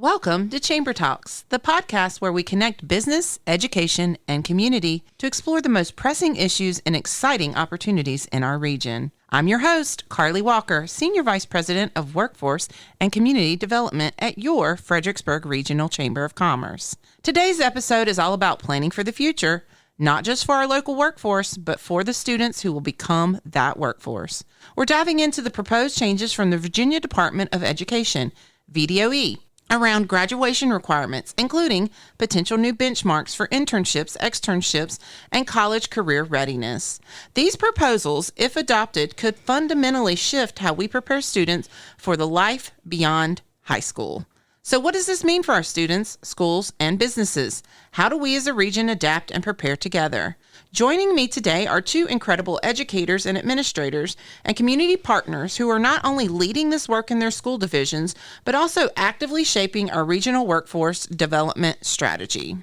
Welcome to Chamber Talks, the podcast where we connect business, education, and community to explore the most pressing issues and exciting opportunities in our region. I'm your host, Carly Walker, Senior Vice President of Workforce and Community Development at your Fredericksburg Regional Chamber of Commerce. Today's episode is all about planning for the future, not just for our local workforce, but for the students who will become that workforce. We're diving into the proposed changes from the Virginia Department of Education, VDOE, around graduation requirements, including potential new benchmarks for internships, externships, and college career readiness. These proposals, if adopted, could fundamentally shift how we prepare students for the life beyond high school. So what does this mean for our students, schools, and businesses? How do we as a region adapt and prepare together? Joining me today are two incredible educators and administrators and community partners who are not only leading this work in their school divisions, but also actively shaping our regional workforce development strategy.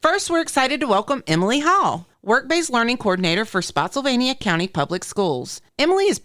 First, we're excited to welcome Emily Hall, Work-Based Learning Coordinator for Spotsylvania County Public Schools. Emily is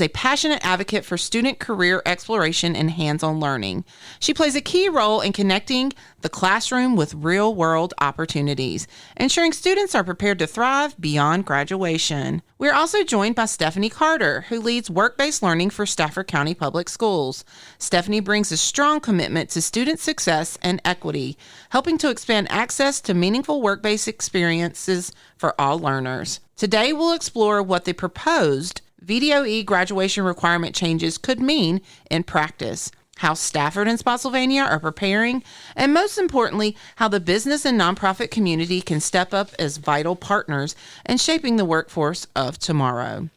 a passionate advocate for student career exploration and hands-on learning. She plays a key role in connecting the classroom with real-world opportunities, ensuring students are prepared to thrive beyond graduation. We're also joined by Stephanie Carter, who leads work-based learning for Stafford County Public Schools. Stephanie brings a strong commitment to student success and equity, helping to expand access to meaningful work-based experiences for all learners. Today, we'll explore what the proposed VDOE graduation requirement changes could mean in practice, how Stafford and Spotsylvania are preparing, and most importantly, how the business and nonprofit community can step up as vital partners in shaping the workforce of tomorrow.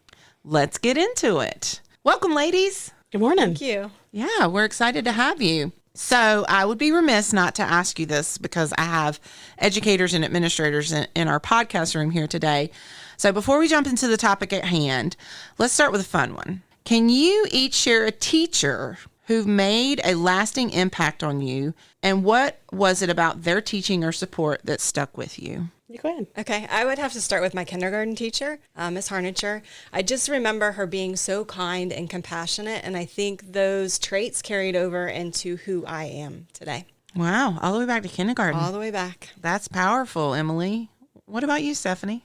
Let's get into it. Welcome, ladies. Good morning. Thank you. Yeah, we're excited to have you. So I would be remiss not to ask you this because I have educators and administrators in our podcast room here today. So before we jump into the topic at hand, let's start with a fun one. Can you each share a teacher who made a lasting impact on you, and what was it about their teaching or support that stuck with you? You go ahead. Okay, I would have to start with my kindergarten teacher, Miss Harnacher. I just remember her being so kind and compassionate, and I think those traits carried over into who I am today. Wow, all the way back to kindergarten. All the way back. That's powerful, Emily. What about you, Stephanie?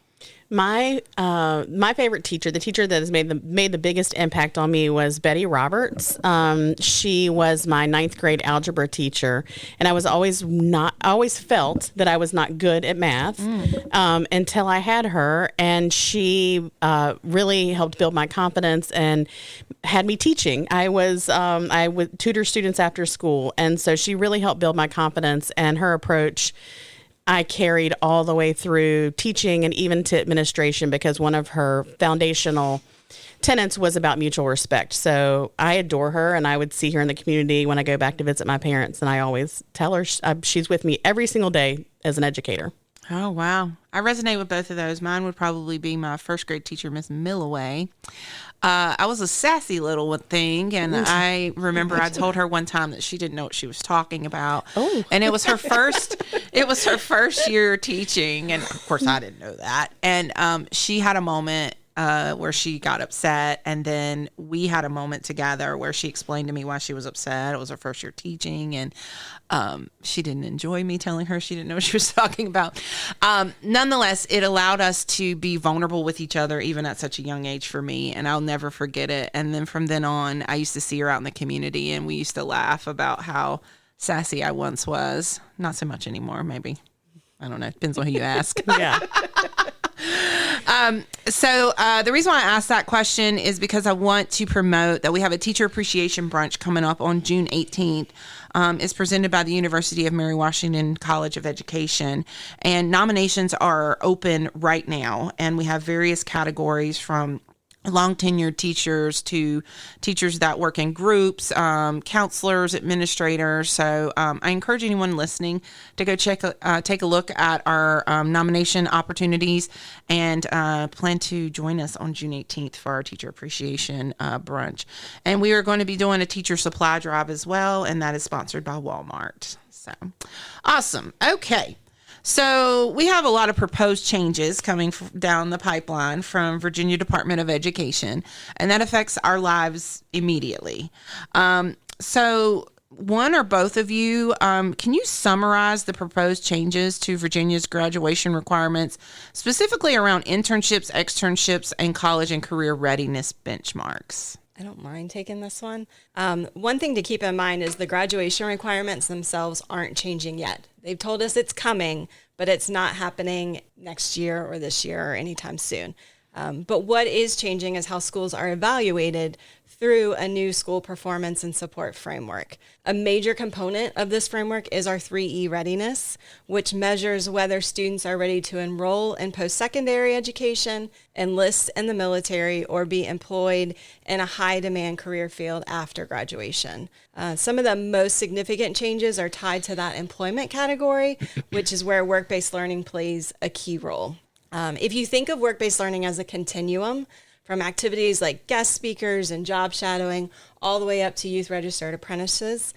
My favorite teacher, the teacher that has made the biggest impact on me, was Betty Roberts. She was my 9th grade algebra teacher, and I always felt that I was not good at math until I had her, and she really helped build my confidence and had me teaching. I would tutor students after school, and so she really helped build my confidence, and her approach I carried all the way through teaching and even to administration, because one of her foundational tenets was about mutual respect. So I adore her, and I would see her in the community when I go back to visit my parents, and I always tell her she's with me every single day as an educator. Oh, wow. I resonate with both of those. Mine would probably be my first grade teacher, Miss Millaway. I was a sassy little thing, and I remember I told her one time that she didn't know what she was talking about. Oh. And it was her first year teaching, and of course I didn't know that. And she had a moment where she got upset, and then we had a moment together where she explained to me why she was upset. It was her first year teaching, and she didn't enjoy me telling her she didn't know what she was talking about. Nonetheless, it allowed us to be vulnerable with each other, even at such a young age for me, and I'll never forget it. And then from then on, I used to see her out in the community, and we used to laugh about how sassy I once was. Not so much anymore, maybe. I don't know. Depends on who you ask. Yeah. So the reason why I asked that question is because I want to promote that we have a teacher appreciation brunch coming up on June 18th. It's presented by the University of Mary Washington College of Education, and nominations are open right now. And we have various categories from long tenured teachers to teachers that work in groups, counselors, administrators. So I encourage anyone listening to go take a look at our nomination opportunities, and plan to join us on June 18th for our teacher appreciation brunch. And we are going to be doing a teacher supply drive as well, and that is sponsored by Walmart. So awesome. Okay. So we have a lot of proposed changes coming down the pipeline from Virginia Department of Education, and that affects our lives immediately. So one or both of you, can you summarize the proposed changes to Virginia's graduation requirements, specifically around internships, externships, and college and career readiness benchmarks? I don't mind taking this one. One thing to keep in mind is the graduation requirements themselves aren't changing yet. They've told us it's coming, but it's not happening next year or this year or anytime soon. But what is changing is how schools are evaluated through a new school performance and support framework. A major component of this framework is our 3E readiness, which measures whether students are ready to enroll in post-secondary education, enlist in the military, or be employed in a high-demand career field after graduation. Some of the most significant changes are tied to that employment category, which is where work-based learning plays a key role. If you think of work-based learning as a continuum, from activities like guest speakers and job shadowing all the way up to youth registered apprentices,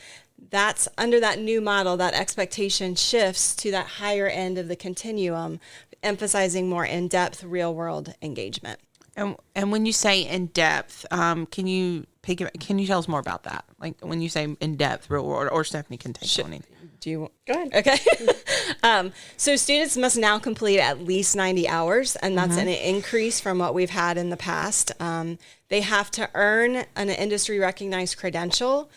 that's under that new model, that expectation shifts to that higher end of the continuum, emphasizing more in-depth real-world engagement. And when you say in-depth, can you tell us more about that? Like when you say in-depth, real world, or Stephanie can take on anything. Do you go ahead? Okay. So students must now complete at least 90 hours, and that's an increase from what we've had in the past. They have to earn an industry recognized credential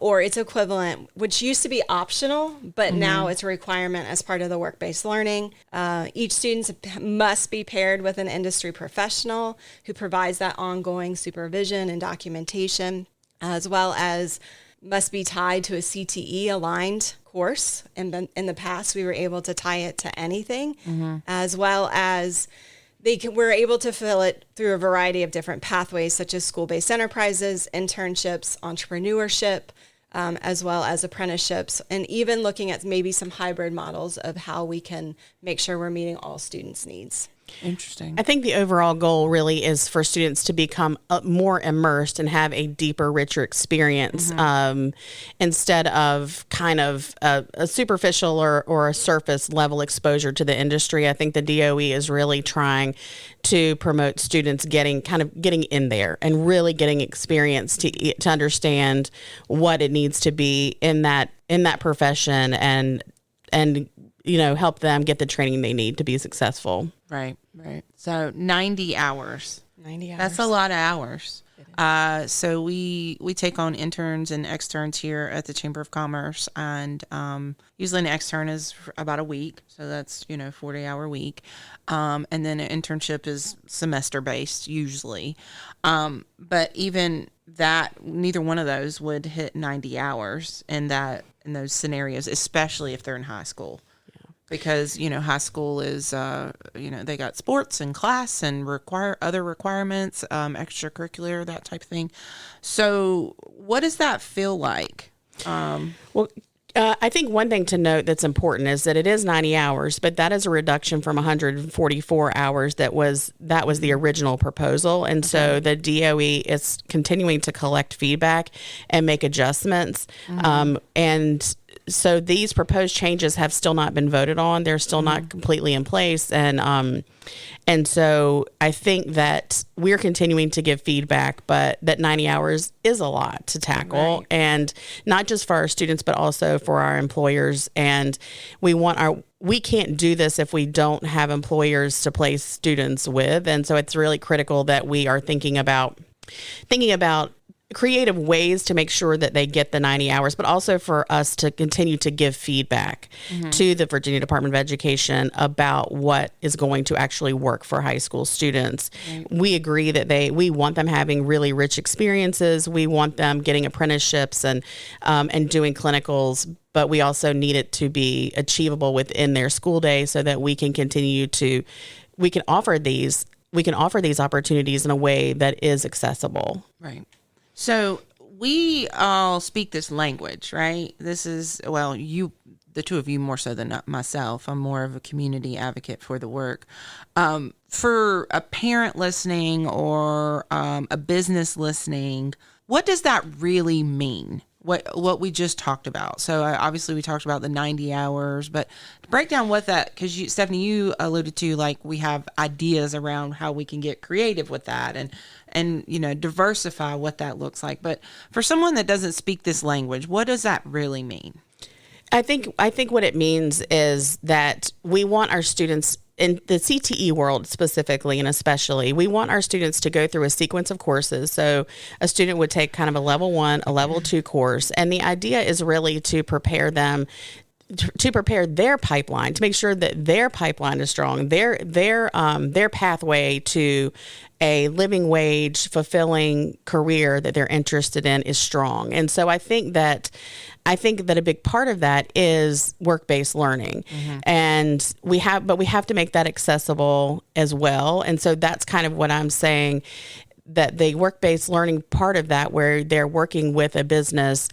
or its equivalent, which used to be optional, but now it's a requirement as part of the work-based learning. Each student must be paired with an industry professional who provides that ongoing supervision and documentation, as well as must be tied to a CTE aligned course. And in the past, we were able to tie it to anything, as well as we're able to fill it through a variety of different pathways, such as school-based enterprises, internships, entrepreneurship, as well as apprenticeships, and even looking at maybe some hybrid models of how we can make sure we're meeting all students' needs. Interesting. I think the overall goal really is for students to become more immersed and have a deeper, richer experience instead of kind of a superficial or a surface level exposure to the industry. I think the DOE is really trying to promote students getting in there and really getting experience to understand what it needs to be in that profession and help them get the training they need to be successful. Right. So 90 hours. 90 hours. That's a lot of hours. So we take on interns and externs here at the Chamber of Commerce, and usually an extern is about a week. So that's, 40-hour week. And then an internship is semester based usually. But even that, neither one of those would hit 90 hours in those scenarios, especially if they're in high school. Because, high school is, they got sports and class and other requirements, extracurricular, that type of thing. So what does that feel like? I think one thing to note that's important is that it is 90 hours, but that is a reduction from 144 hours that was the original proposal. And so the DOE is continuing to collect feedback and make adjustments. And so these proposed changes have still not been voted on. They're still not completely in place. And so I think that we're continuing to give feedback, but that 90 hours is a lot to tackle, and not just for our students, but also for our employers. And we can't do this if we don't have employers to place students with. And so it's really critical that we are thinking about creative ways to make sure that they get the 90 hours, but also for us to continue to give feedback to the Virginia Department of Education about what is going to actually work for high school students. Right. We agree that we want them having really rich experiences. We want them getting apprenticeships and doing clinicals, but we also need it to be achievable within their school day so that we can offer these opportunities in a way that is accessible. Right. So we all speak this language, right? This is, the two of you more so than myself. I'm more of a community advocate for the work. For a parent listening or a business listening, what does that really mean what we just talked about. So obviously we talked about the 90 hours, but to break down what that, because Stephanie, you alluded to, like, we have ideas around how we can get creative with that and diversify what that looks like. But for someone that doesn't speak this language, what does that really mean? I think what it means is that we want our students, in the CTE world specifically and especially, we want our students to go through a sequence of courses. So a student would take kind of a level 1, a level 2 course. And the idea is really to prepare them, to prepare their pipeline, to make sure that their pipeline is strong, their pathway to a living wage, fulfilling career that they're interested in is strong. And so I think that a big part of that is work-based learning. Mm-hmm. And we have to make that accessible as well. And so that's kind of what I'm saying, that the work-based learning part of that, where they're working with a business,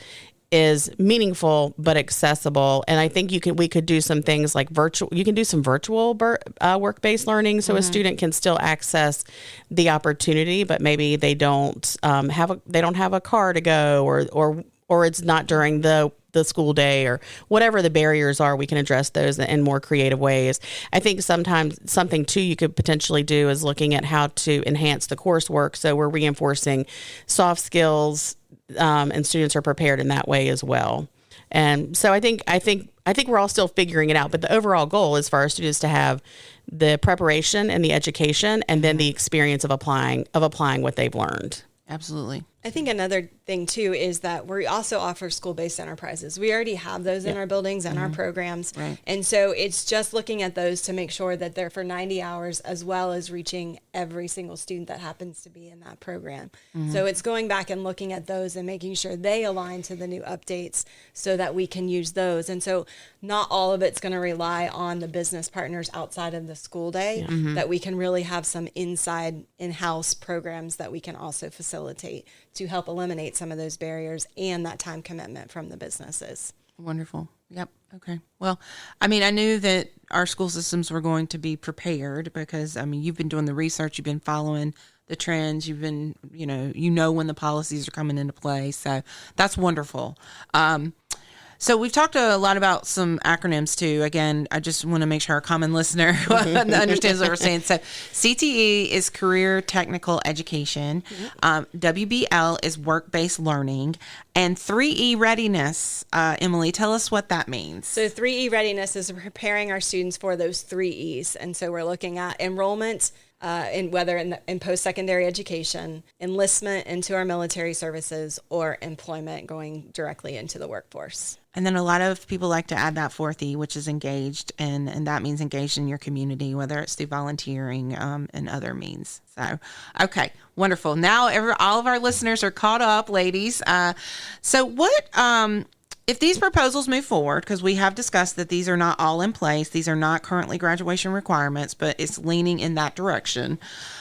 is meaningful but accessible. And I think we could do some things like you can do some virtual work-based learning, so a student can still access the opportunity, but maybe they don't have a car to go, or it's not during the school day, or whatever the barriers are. We can address those in more creative ways. I think sometimes something too you could potentially do is looking at how to enhance the coursework, so we're reinforcing soft skills, and students are prepared in that way as well. And so I think we're all still figuring it out, but the overall goal is for our students to have the preparation and the education, and then the experience of applying what they've learned. Absolutely. I think another thing too is that we also offer school-based enterprises. We already have those in our buildings and our programs. Right. And so it's just looking at those to make sure that they're for 90 hours, as well as reaching every single student that happens to be in that program. So it's going back and looking at those and making sure they align to the new updates so that we can use those. And so not all of it's going to rely on the business partners outside of the school day, that we can really have some in-house programs that we can also facilitate to help eliminate some of those barriers and that time commitment from the businesses. Wonderful. Yep. Okay. Well, I mean, I knew that our school systems were going to be prepared because, I mean, you've been doing the research, you've been following the trends, you've been, when the policies are coming into play. So that's wonderful. So we've talked a lot about some acronyms too. Again, I just want to make sure our common listener understands what we're saying. So CTE is Career Technical Education. WBL is Work-Based Learning. And 3E Readiness. Emily, tell us what that means. So 3E Readiness is preparing our students for those 3 E's. And so we're looking at enrollment, in post-secondary education, enlistment into our military services, or employment, going directly into the workforce. And then a lot of people like to add that 4th E, which is engaged, and that means engaged in your community, whether it's through volunteering and other means. So, okay, wonderful. Now all of our listeners are caught up, ladies. So what... if these proposals move forward, because we have discussed that these are not all in place, these are not currently graduation requirements, but it's leaning in that direction.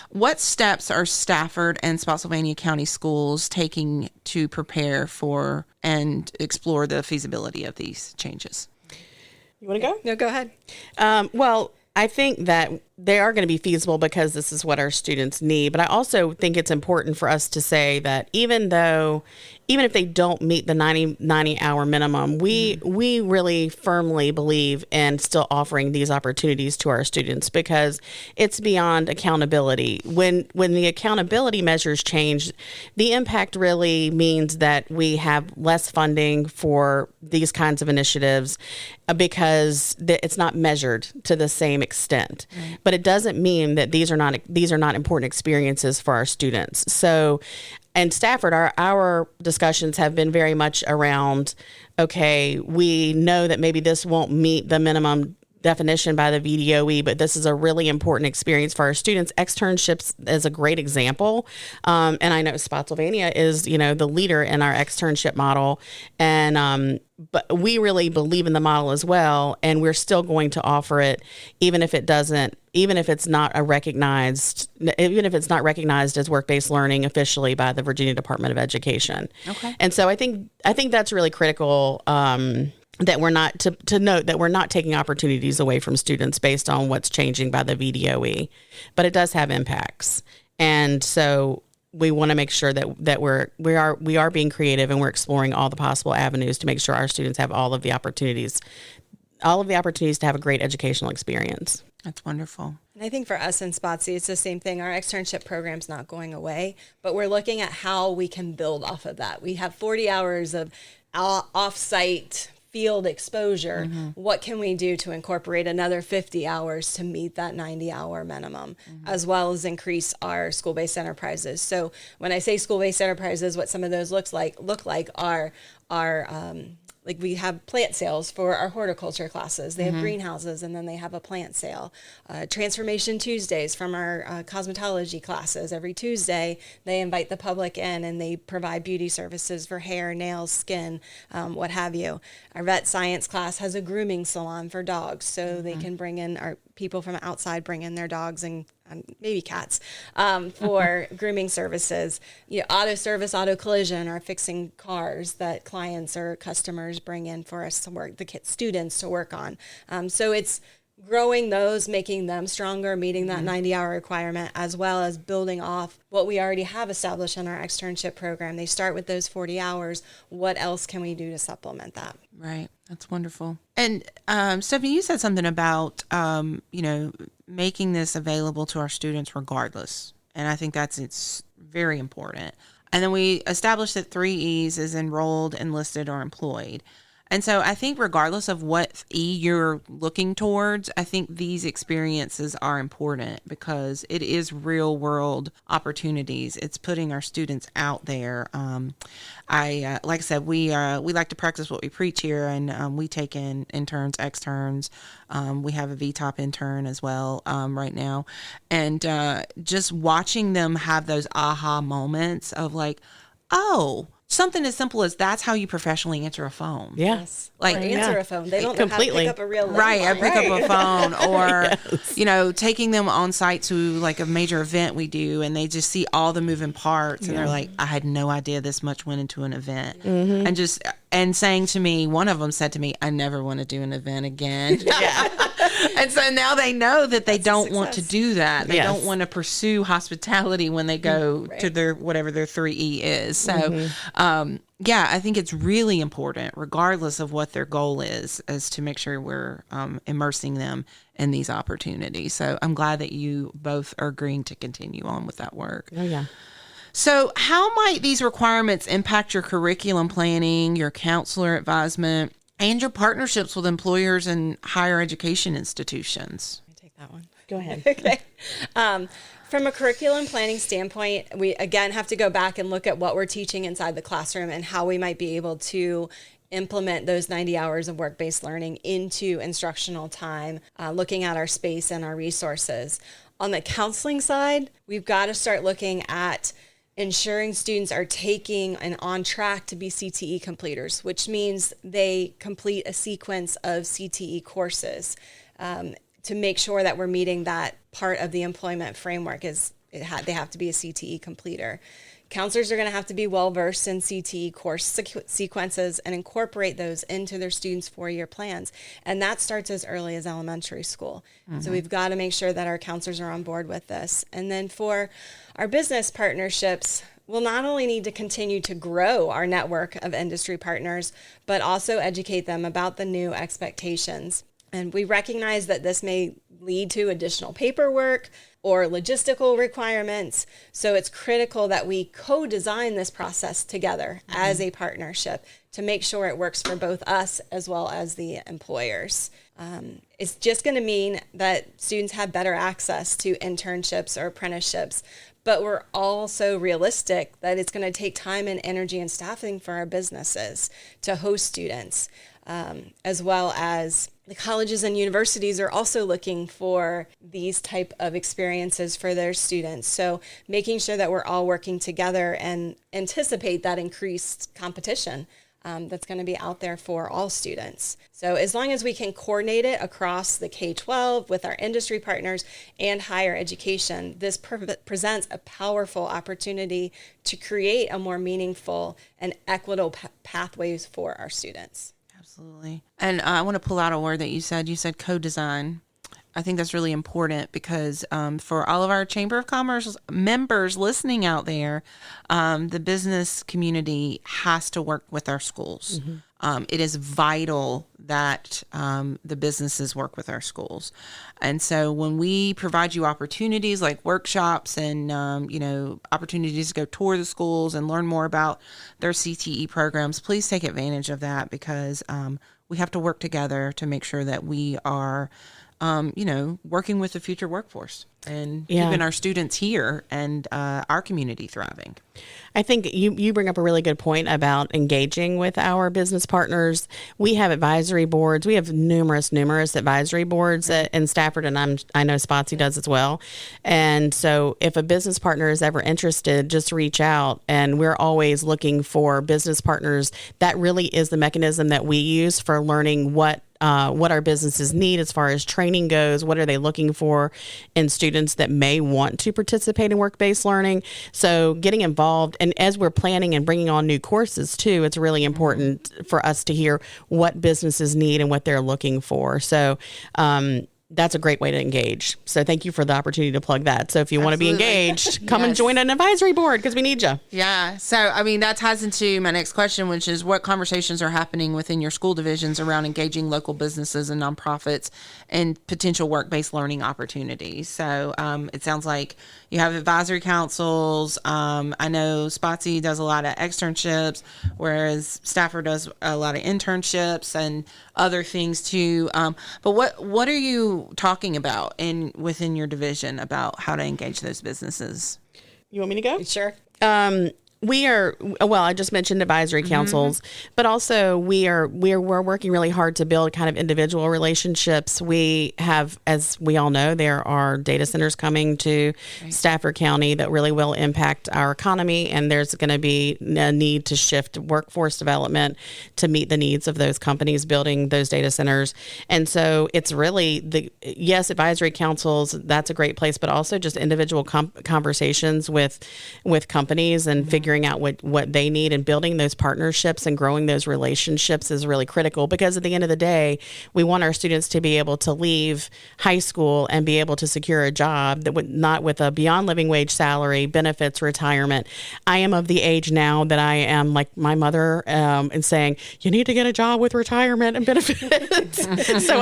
What steps are Stafford and Spotsylvania County schools taking to prepare for and explore the feasibility of these changes? You want to go? No, go ahead. Well, I think that they are going to be feasible because this is what our students need. But I also think it's important for us to say that even if they don't meet the 90-hour minimum, we really firmly believe in still offering these opportunities to our students, because it's beyond accountability. When the accountability measures change, the impact really means that we have less funding for these kinds of initiatives because it's not measured to the same extent. Right. But it doesn't mean that these are not important experiences for our students. So, and Stafford, our discussions have been very much around, okay, we know that maybe this won't meet the minimum definition by the VDOE, but this is a really important experience for our students. Externships is a great example. And I know Spotsylvania is, the leader in our externship model. And, but we really believe in the model as well. And we're still going to offer it, even if it's not recognized as work-based learning officially by the Virginia Department of Education. Okay. And so I think that's really critical, that we're not to note that we're not taking opportunities away from students based on what's changing by the VDOE, but it does have impacts. And so we want to make sure that we are being creative, and we're exploring all the possible avenues to make sure our students have all of the opportunities to have a great educational experience. That's wonderful. And I think for us in Spotsy, it's the same thing. Our externship program's not going away, but we're looking at how we can build off of that. We have 40 hours of off-site field exposure. What can we do to incorporate another 50 hours to meet that 90-hour minimum, as well as increase our school-based enterprises? So when I say school-based enterprises, what some of those look like are like we have plant sales for our horticulture classes. They have greenhouses, and then they have a plant sale. Transformation Tuesdays from our cosmetology classes. Every Tuesday, they invite the public in, and they provide beauty services for hair, nails, skin, what have you. Our vet science class has a grooming salon for dogs, so they can bring in our people from outside, bring in their dogs and maybe cats for grooming services. Auto service, auto collision, or fixing cars that clients or customers bring in for us to work, the students to work on. So it's growing those, making them stronger, meeting that 90-hour requirement, as well as building off what we already have established in our externship program. They start with those 40 hours. What else can we do to supplement that? Right. That's wonderful. And Stephanie, you said something about, making this available to our students regardless. And I think it's very important. And then we established that 3 E's is enrolled, enlisted, or employed. And so I think regardless of what E you're looking towards, I think these experiences are important because it is real world opportunities. It's putting our students out there. Like I said, we like to practice what we preach here, and we take in interns, externs. We have a VTOP intern as well right now. And just watching them have those aha moments of like, oh, something as simple as that's how you professionally answer a phone. Yes. Like answer a phone. They don't know how to pick up a real landline. Right. I pick up a phone or, taking them on site to like a major event we do, and they just see all the moving parts and they're like, I had no idea this much went into an event. And saying to me, one of them said to me, I never want to do an event again. And so now they know that they don't want to do that. They don't want to pursue hospitality when they go to their, whatever their 3E is. So, I think it's really important, regardless of what their goal is to make sure we're immersing them in these opportunities. So I'm glad that you both are agreeing to continue on with that work. Oh, yeah. So how might these requirements impact your curriculum planning, your counselor advisement, and your partnerships with employers and higher education institutions? Let me take that one. Go ahead. Okay. From a curriculum planning standpoint, we again have to go back and look at what we're teaching inside the classroom and how we might be able to implement those 90 hours of work-based learning into instructional time, looking at our space and our resources. On the counseling side, we've got to start looking at ensuring students are taking and on track to be CTE completers, which means they complete a sequence of CTE courses to make sure that we're meeting that part of the employment framework. They have to be a CTE completer. Counselors are going to have to be well-versed in CTE course sequences and incorporate those into their students' 4-year plans. And that starts as early as elementary school. So we've got to make sure that our counselors are on board with this. And then for our business partnerships, we'll not only need to continue to grow our network of industry partners, but also educate them about the new expectations. And we recognize that this may lead to additional paperwork or logistical requirements. So it's critical that we co-design this process together as a partnership to make sure it works for both us as well as the employers. It's just going to mean that students have better access to internships or apprenticeships, but we're also realistic that it's going to take time and energy and staffing for our businesses to host students, as well as the colleges and universities are also looking for these type of experiences for their students. So making sure that we're all working together and anticipate that increased competition that's going to be out there for all students. So as long as we can coordinate it across the K-12 with our industry partners and higher education, this presents a powerful opportunity to create a more meaningful and equitable pathways for our students. Absolutely. And I want to pull out a word that you said. You said co-design. I think that's really important because for all of our Chamber of Commerce members listening out there, the business community has to work with our schools. It is vital that the businesses work with our schools. And so when we provide you opportunities like workshops and, opportunities to go tour the schools and learn more about their CTE programs, please take advantage of that because we have to work together to make sure that we are, working with the future workforce and keeping our students here and our community thriving. I think you bring up a really good point about engaging with our business partners. We have advisory boards. We have numerous advisory boards in Stafford, and I know Spotsy does as well. And so if a business partner is ever interested, just reach out. And we're always looking for business partners. That really is the mechanism that we use for learning what our businesses need as far as training goes. What are they looking for in students that may want to participate in work-based learning? So getting involved, and as we're planning and bringing on new courses too, it's really important for us to hear what businesses need and what they're looking for. So that's a great way to engage. So thank you for the opportunity to plug that. So if you want to be engaged, come and join an advisory board because we need you. Yeah. So, that ties into my next question, which is what conversations are happening within your school divisions around engaging local businesses and nonprofits and potential work-based learning opportunities. So it sounds like you have advisory councils. I know Spotsy does a lot of externships, whereas Stafford does a lot of internships and other things too. But what are you talking about within your division about how to engage those businesses? You want me to go? Sure. I just mentioned advisory councils, but also we're working really hard to build kind of individual relationships. We have, as we all know, there are data centers coming to Stafford County that really will impact our economy, and there's going to be a need to shift workforce development to meet the needs of those companies building those data centers. And so it's really advisory councils, that's a great place, but also just individual conversations with companies and figuring out what they need and building those partnerships and growing those relationships is really critical because at the end of the day, we want our students to be able to leave high school and be able to secure a job that would not with a beyond living wage salary, benefits, retirement. I am of the age now that I am like my mother and saying, you need to get a job with retirement and benefits. So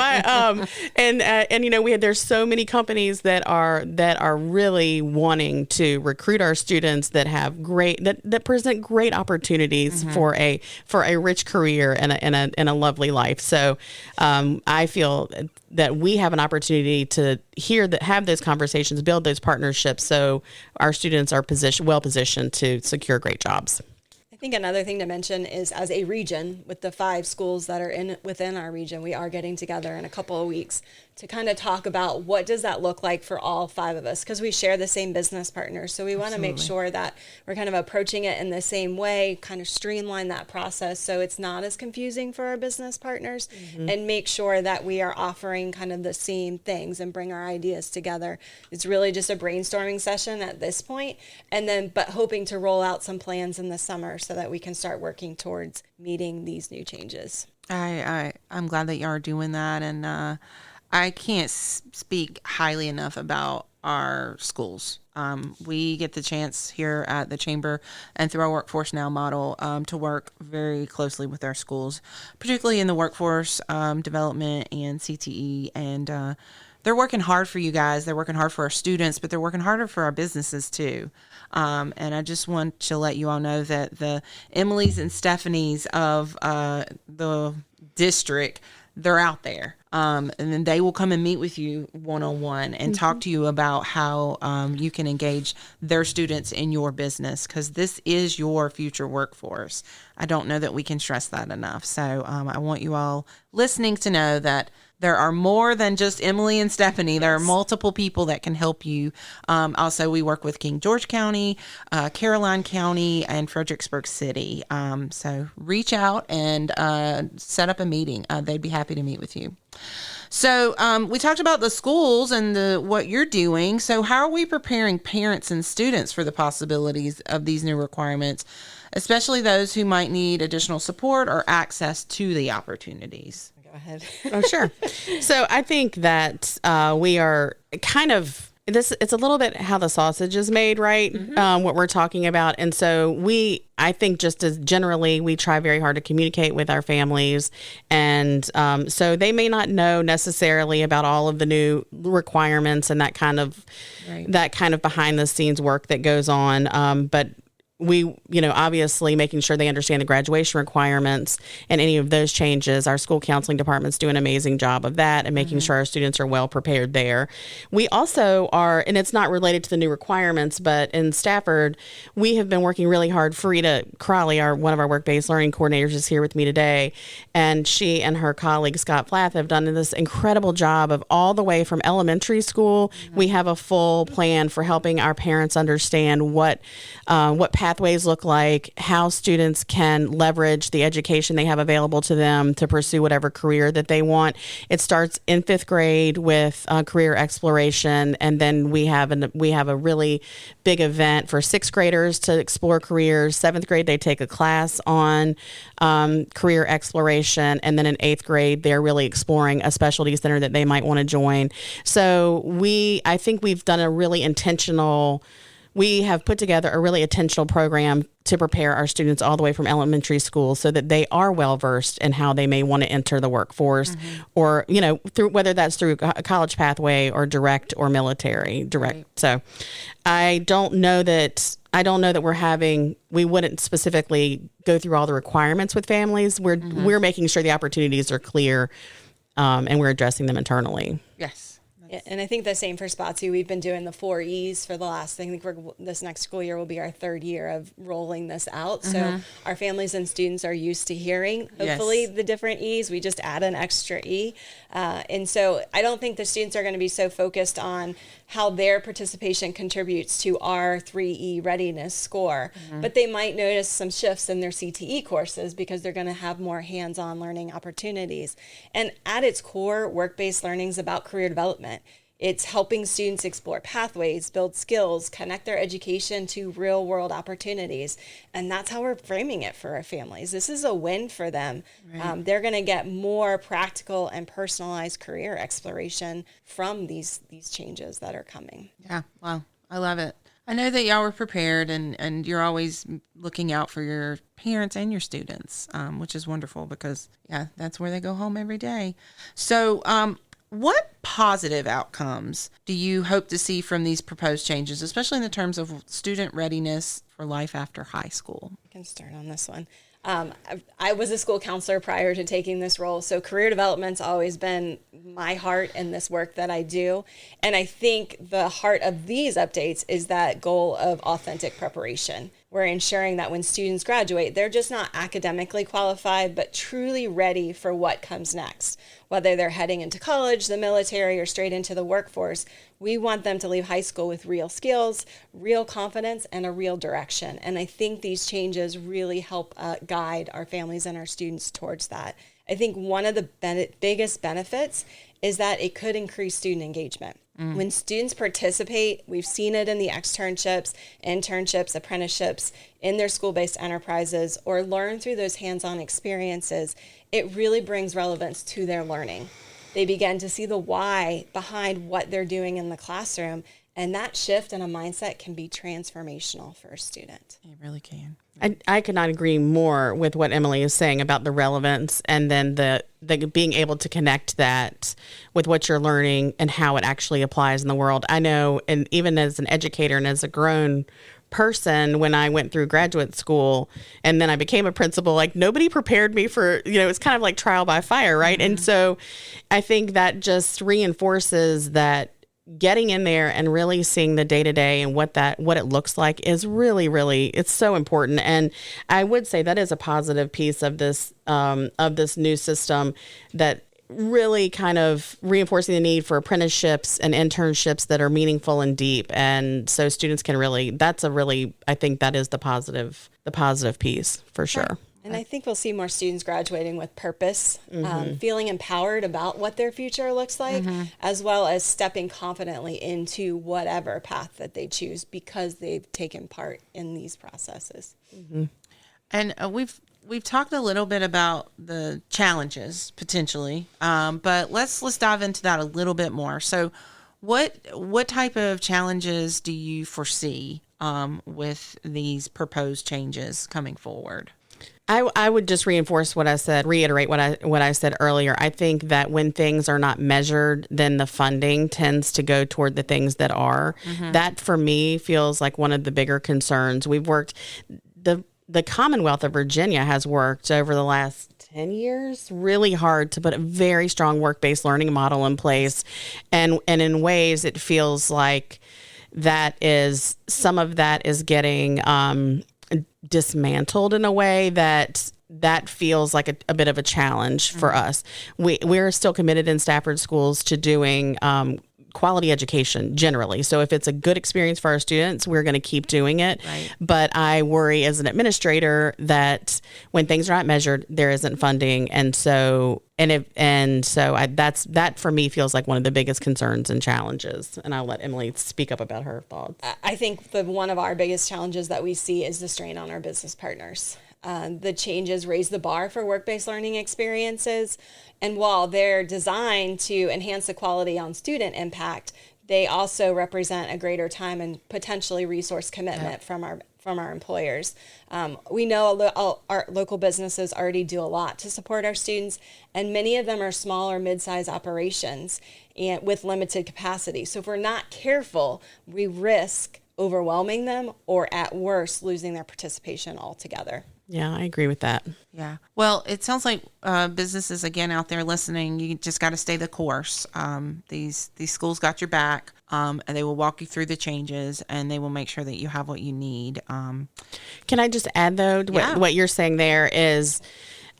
there's so many companies that are really wanting to recruit our students that have that present great opportunities for a rich career and a lovely life. So I feel that we have an opportunity to have those conversations, build those partnerships, so our students are well positioned to secure great jobs. I think another thing to mention is as a region, with the 5 schools that are within our region, we are getting together in a couple of weeks to kind of talk about what does that look like for all 5 of us, because we share the same business partners. So we want to make sure that we're kind of approaching it in the same way, kind of streamline that process so it's not as confusing for our business partners, and make sure that we are offering kind of the same things and bring our ideas together. It's really just a brainstorming session at this point, but hoping to roll out some plans in the summer so that we can start working towards meeting these new changes. I'm glad that you are doing that, and I can't speak highly enough about our schools. We get the chance here at the Chamber and through our Workforce Now model to work very closely with our schools, particularly in the workforce development and CTE. And they're working hard for you guys. They're working hard for our students, but they're working harder for our businesses too. And I just want to let you all know that the Emily's and Stephanie's of the district, they're out there. And then they will come and meet with you one-on-one and talk to you about how you can engage their students in your business, because this is your future workforce. I don't know that we can stress that enough. So I want you all listening to know that there are more than just Emily and Stephanie. There are multiple people that can help you. Also, we work with King George County, Caroline County, and Fredericksburg City. So reach out and set up a meeting. They'd be happy to meet with you. So we talked about the schools and what you're doing. So how are we preparing parents and students for the possibilities of these new requirements, especially those who might need additional support or access to the opportunities? Go ahead. Oh, sure. So I think that we are kind of it's a little bit how the sausage is made, right? What we're talking about. And so I think just as generally, we try very hard to communicate with our families. And so they may not know necessarily about all of the new requirements and that kind of behind the scenes work that goes on. But we, obviously making sure they understand the graduation requirements and any of those changes. Our school counseling departments do an amazing job of that and making sure our students are well prepared there. We also are, and it's not related to the new requirements, but in Stafford, we have been working really hard. Farida Crawley, one of our work-based learning coordinators, is here with me today. And she and her colleague, Scott Flath, have done this incredible job of all the way from elementary school. We have a full plan for helping our parents understand what pathways look like, how students can leverage the education they have available to them to pursue whatever career that they want. It starts in 5th grade with career exploration, and then we have a really big event for 6th graders to explore careers. 7th grade, they take a class on career exploration, and then in 8th grade, they're really exploring a specialty center that they might want to join. So I think we've done a really intentional. We have put together a really intentional program to prepare our students all the way from elementary school so that they are well versed in how they may want to enter the workforce or, through whether that's through a college pathway or direct or military direct. Right. So I don't know that we wouldn't specifically go through all the requirements with families. We're making sure the opportunities are clear and we're addressing them internally. Yes. Yeah, and I think the same for Spotsy. We've been doing the 4 E's for the last, I think this next school year will be our 3rd year of rolling this out. So our families and students are used to hearing, hopefully, the different E's. We just add an extra E. And so I don't think the students are going to be so focused on how their participation contributes to our 3E readiness score. But they might notice some shifts in their CTE courses because they're going to have more hands-on learning opportunities. And at its core, work-based learning is about career development. It's helping students explore pathways, build skills, connect their education to real world opportunities. And that's how we're framing it for our families. This is a win for them. Right. They're going to get more practical and personalized career exploration from these changes that are coming. Yeah, wow. I love it. I know that y'all were prepared and you're always looking out for your parents and your students, which is wonderful because, that's where they go home every day. So, what positive outcomes do you hope to see from these proposed changes, especially in the terms of student readiness for life after high school? I can start on this one. I was a school counselor prior to taking this role, so career development's always been my heart in this work that I do. And I think the heart of these updates is that goal of authentic preparation. We're ensuring that when students graduate, they're just not academically qualified, but truly ready for what comes next. Whether they're heading into college, the military, or straight into the workforce, we want them to leave high school with real skills, real confidence, and a real direction. And I think these changes really help guide our families and our students towards that. I think one of the biggest benefits is that it could increase student engagement. When students participate, we've seen it in the externships, internships, apprenticeships, in their school-based enterprises, or learn through those hands-on experiences, it really brings relevance to their learning. They begin to see the why behind what they're doing in the classroom, and that shift in a mindset can be transformational for a student. It really can. I could not agree more with what Emily is saying about the relevance and then the being able to connect that with what you're learning and how it actually applies in the world. I know, and even as an educator and as a grown person, when I went through graduate school and then I became a principal, like nobody prepared me for, it's kind of like trial by fire, right? And so I think that just reinforces that getting in there and really seeing the day-to-day and what it looks like is really, really, it's so important. And I would say that is a positive piece of this new system, that really kind of reinforcing the need for apprenticeships and internships that are meaningful and deep. And so students can really, I think that is the positive piece for sure. And I think we'll see more students graduating with purpose, feeling empowered about what their future looks like, as well as stepping confidently into whatever path that they choose because they've taken part in these processes. And we've we've talked a little bit about the challenges potentially, but let's dive into that a little bit more. So, what type of challenges do you foresee with these proposed changes coming forward? I would just reiterate what I said earlier. I think that when things are not measured, then the funding tends to go toward the things that are. That for me feels like one of the bigger concerns. We've worked the Commonwealth of Virginia has worked over the last 10 years really hard to put a very strong work-based learning model in place, and in ways it feels like some of that is getting dismantled in a way that feels like a bit of a challenge for us. We're still committed in Stafford schools to doing quality education generally. So if it's a good experience for our students, we're going to keep doing it. Right. But I worry as an administrator that when things are not measured, there isn't funding. And so that for me feels like one of the biggest concerns and challenges. And I'll let Emily speak up about her thoughts. I think one of our biggest challenges that we see is the strain on our business partners. The changes raise the bar for work-based learning experiences. And while they're designed to enhance the quality on student impact, they also represent a greater time and potentially resource commitment from our employers. We know our local businesses already do a lot to support our students, and many of them are small or mid-sized operations and with limited capacity. So if we're not careful, we risk overwhelming them or at worst losing their participation altogether. Yeah, I agree with that. Yeah. Well, it sounds like businesses, again, out there listening, you just got to stay the course. These schools got your back, and they will walk you through the changes, and they will make sure that you have what you need. Can I just add, though, what you're saying there is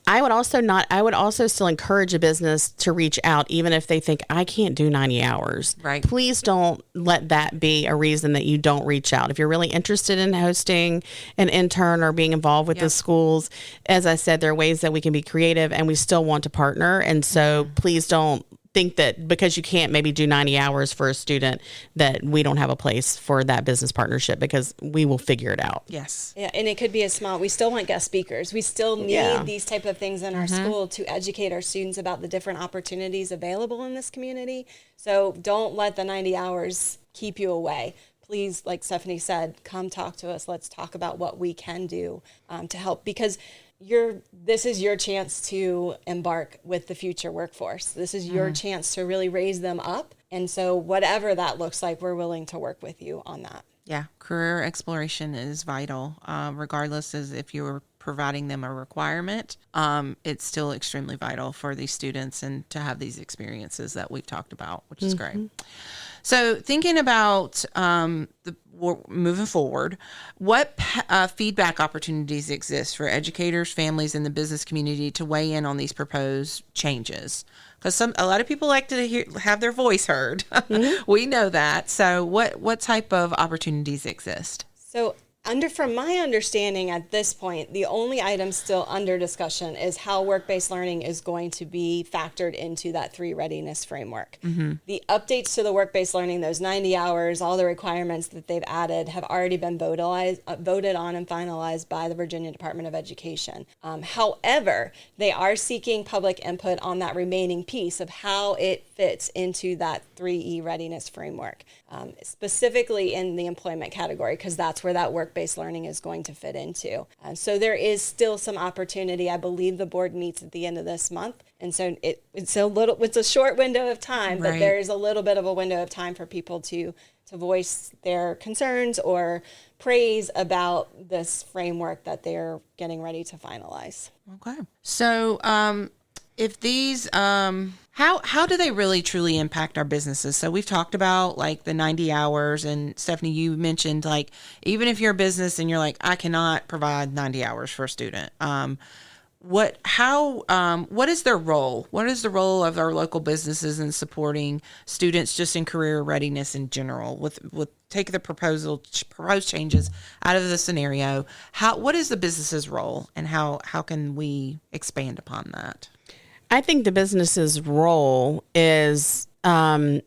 I would also still encourage a business to reach out, even if they think I can't do 90 hours. Right. Please don't let that be a reason that you don't reach out. If you're really interested in hosting an intern or being involved with the schools, as I said, there are ways that we can be creative and we still want to partner. And so please don't think that because you can't maybe do 90 hours for a student that we don't have a place for that business partnership, because we will figure it out. Yes. Yeah, and it could be we still want guest speakers. We still need these type of things in our school to educate our students about the different opportunities available in this community. So don't let the 90 hours keep you away. Please, like Stephanie said, come talk to us. Let's talk about what we can do to help, because this is your chance to embark with the future workforce. This is your chance to really raise them up. And so whatever that looks like, we're willing to work with you on that. Yeah. Career exploration is vital, regardless as if you're providing them a requirement. It's still extremely vital for these students and to have these experiences that we've talked about, which is great. So thinking about moving forward, what feedback opportunities exist for educators, families, and the business community to weigh in on these proposed changes? Because a lot of people like to have their voice heard. We know that. So what type of opportunities exist? So from my understanding at this point, the only item still under discussion is how work-based learning is going to be factored into that 3 readiness framework. The updates to the work-based learning, those 90 hours, all the requirements that they've added have already been voted on and finalized by the Virginia Department of Education. However, they are seeking public input on that remaining piece of how it fits into that 3E readiness framework, specifically in the employment category, because that's where that work-based learning is going to fit into. So there is still some opportunity. I believe the board meets at the end of this month. And so it's a short window of time, but there is a little bit of a window of time for people to voice their concerns or praise about this framework that they're getting ready to finalize. Okay. So if these, how do they really truly impact our businesses? So we've talked about like the 90 hours, and Stephanie, you mentioned like, even if you're a business and you're like, I cannot provide 90 hours for a student. What is their role? What is the role of our local businesses in supporting students just in career readiness in general? With take the proposed changes out of the scenario, what is the business's role, and how can we expand upon that? I think the business's role is providing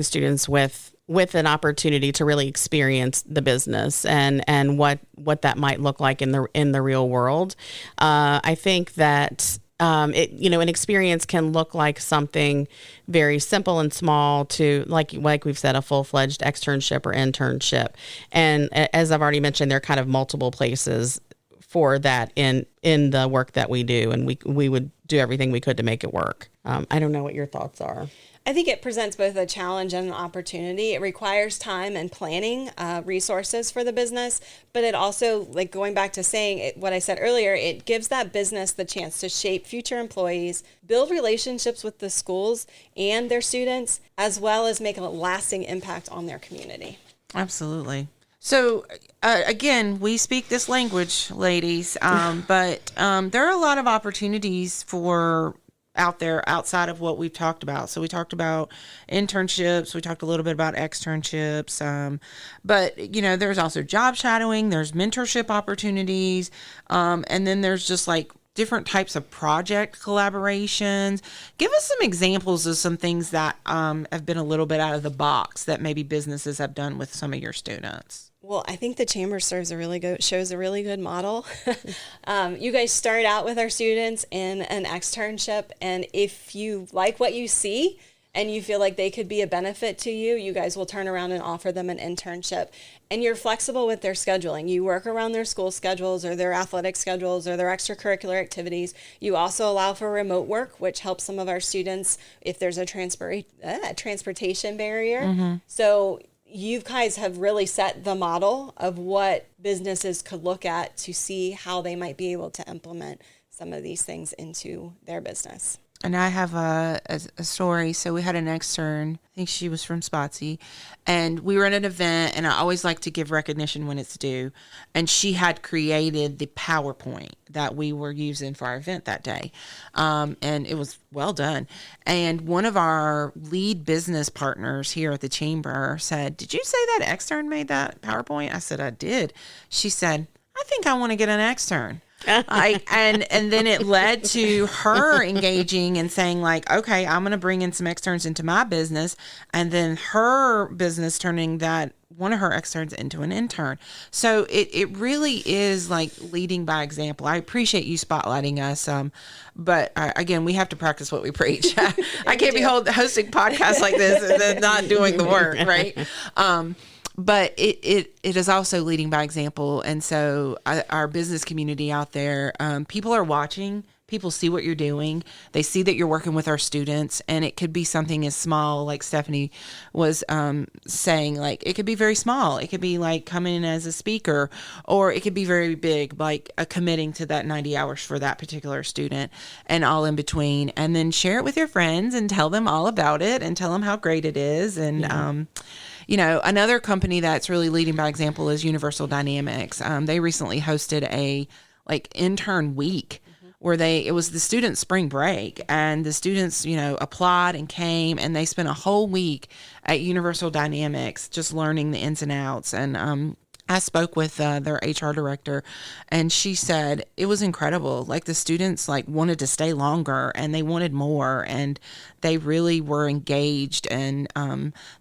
students with with an opportunity to really experience the business and what that might look like in the real world. I think that an experience can look like something very simple and small to like we've said, a full-fledged externship or internship. And as I've already mentioned, there are kind of multiple places for that in the work that we do, and we would do everything we could to make it work. I don't know what your thoughts are. I think it presents both a challenge and an opportunity. It requires time and planning, resources for the business, but it also, like going back to saying what I said earlier, it gives that business the chance to shape future employees, build relationships with the schools and their students, as well as make a lasting impact on their community. Absolutely. So, again, we speak this language, ladies, but there are a lot of opportunities for out there outside of what we've talked about. So we talked about internships, we talked a little bit about externships, but there's also job shadowing, there's mentorship opportunities, and then there's just like different types of project collaborations. Give us some examples of some things that have been a little bit out of the box that maybe businesses have done with some of your students. Well, I think the Chamber shows a really good model. You guys start out with our students in an externship, and if you like what you see and you feel like they could be a benefit to you, you guys will turn around and offer them an internship. And you're flexible with their scheduling. You work around their school schedules or their athletic schedules or their extracurricular activities. You also allow for remote work, which helps some of our students if there's a transportation barrier. Mm-hmm. So you guys have really set the model of what businesses could look at to see how they might be able to implement some of these things into their business. And I have a story. So we had an extern, I think she was from Spotsy, and we were at an event, and I always like to give recognition when it's due. And she had created the PowerPoint that we were using for our event that day. And it was well done. And one of our lead business partners here at the Chamber said, "Did you say that extern made that PowerPoint?" I said, "I did." She said, "I think I want to get an extern." And then it led to her engaging and saying like, okay, I'm going to bring in some externs into my business, and then her business turning that one of her externs into an intern. So it really is like leading by example. I appreciate you spotlighting us. But again, we have to practice what we preach. I can't be hosting podcasts like this and then not doing the work, right? But it is also leading by example. And so our business community out there, people are watching. People see what you're doing. They see that you're working with our students. And it could be something as small, like Stephanie was saying, like it could be very small. It could be like coming in as a speaker, or it could be very big, like committing to that 90 hours for that particular student and all in between. And then share it with your friends and tell them all about it and tell them how great it is. And, another company that's really leading by example is Universal Dynamics. They recently hosted a intern week where it was the students' spring break, and the students, applied and came, and they spent a whole week at Universal Dynamics just learning the ins and outs. And I spoke with their HR director, and she said it was incredible. Like the students wanted to stay longer, and they wanted more, and they really were engaged. And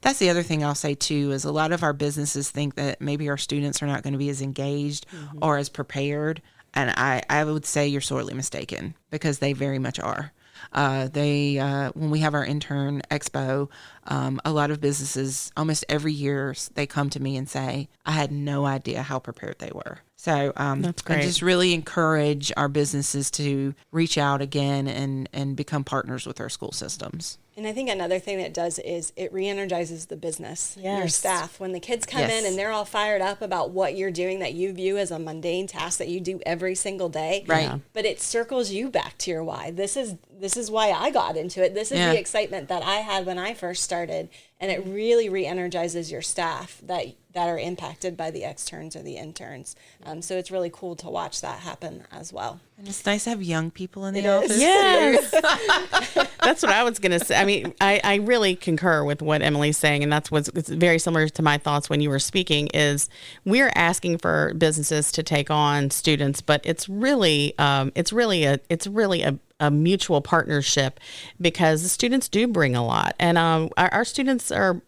that's the other thing I'll say too, is a lot of our businesses think that maybe our students are not going to be as engaged or as prepared. And I would say you're sorely mistaken, because they very much are. When we have our intern expo, a lot of businesses, almost every year, they come to me and say, I had no idea how prepared they were. So That's great. I just really encourage our businesses to reach out again and become partners with our school systems. And I think another thing that it does is it re-energizes the business, your Yes. staff. When the kids come in and they're all fired up about what you're doing that you view as a mundane task that you do every single day. Right. Yeah. But it circles you back to your why. This is why I got into it. This is the excitement that I had when I first started. And it really re-energizes your staff that are impacted by the externs or the interns. So it's really cool to watch that happen as well. And it's nice to have young people in the office. Yes. That's what I was going to say. I mean, I really concur with what Emily's saying, and it's very similar to my thoughts when you were speaking, is we're asking for businesses to take on students, but it's really a a mutual partnership, because the students do bring a lot. And our students are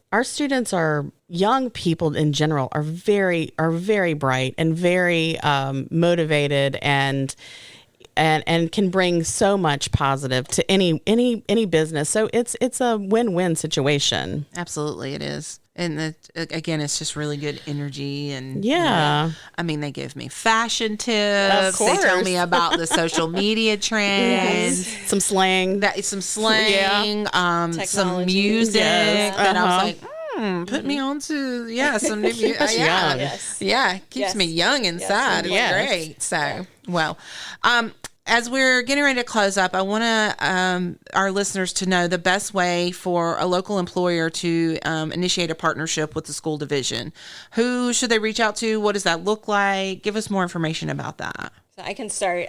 young people in general, are very bright and very motivated, and can bring so much positive to any business. So it's a win-win situation. Absolutely, it is. And again, it's just really good energy. And yeah, I mean, they give me fashion tips. Of course. They tell me about the social media trends. yes. Some slang, Some slang, some Technology. music. Yes. And I was like, put me on to, some new music. Us young. Yes. Yeah, keeps me young inside. Yes. It's great. So, well, as we're getting ready to close up, I want to our listeners to know the best way for a local employer to initiate a partnership with the school division. Who should they reach out to? What does that look like? Give us more information about that. So I can start.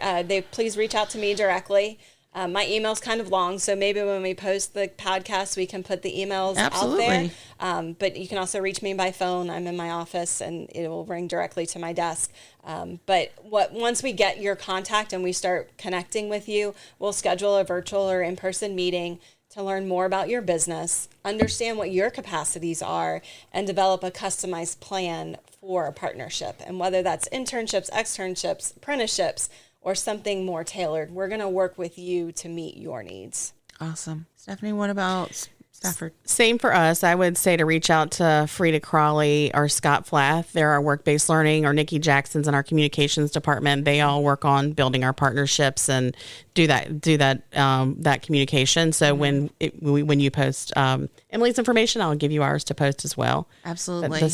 Please reach out to me directly. My email's kind of long, so maybe when we post the podcast, we can put the emails Absolutely. out there. But you can also reach me by phone. I'm in my office, and it will ring directly to my desk. But once we get your contact and we start connecting with you, we'll schedule a virtual or in-person meeting to learn more about your business, understand what your capacities are, and develop a customized plan for a partnership. And whether that's internships, externships, apprenticeships, or something more tailored, we're going to work with you to meet your needs. Awesome. Stephanie, what about Stafford? Same for us. I would say to reach out to Frida Crawley or Scott Flath. They're our work-based learning, or Nikki Jackson's in our communications department. They all work on building our partnerships and do that communication. So when you post Emily's information, I'll give you ours to post as well. Absolutely. The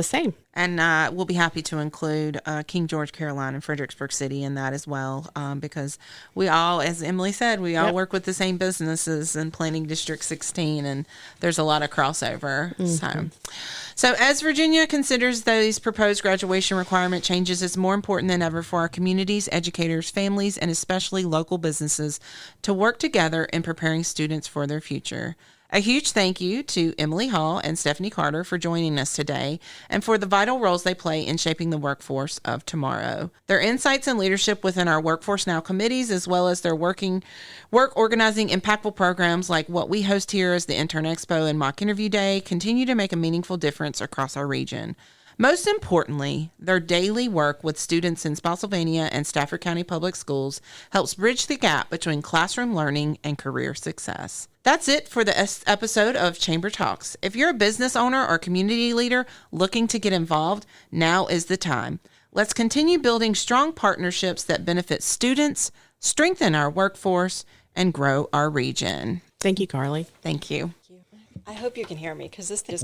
same. And we'll be happy to include King George, Carolina, and Fredericksburg City in that as well, because we all, as Emily said, we all work with the same businesses in Planning District 16, and there's a lot of crossover. So as Virginia considers these proposed graduation requirement changes, it's more important than ever for our communities, educators, families, and especially local businesses to work together in preparing students for their future. A huge thank you to Emily Hall and Stephanie Carter for joining us today and for the vital roles they play in shaping the workforce of tomorrow. Their insights and leadership within our Workforce Now committees, as well as their work organizing impactful programs like what we host here as the Intern Expo and Mock Interview Day, continue to make a meaningful difference across our region. Most importantly, their daily work with students in Spotsylvania and Stafford County Public Schools helps bridge the gap between classroom learning and career success. That's it for the episode of Chamber Talks. If you're a business owner or community leader looking to get involved, now is the time. Let's continue building strong partnerships that benefit students, strengthen our workforce, and grow our region. Thank you, Carly. Thank you. I hope you can hear me, because this thing is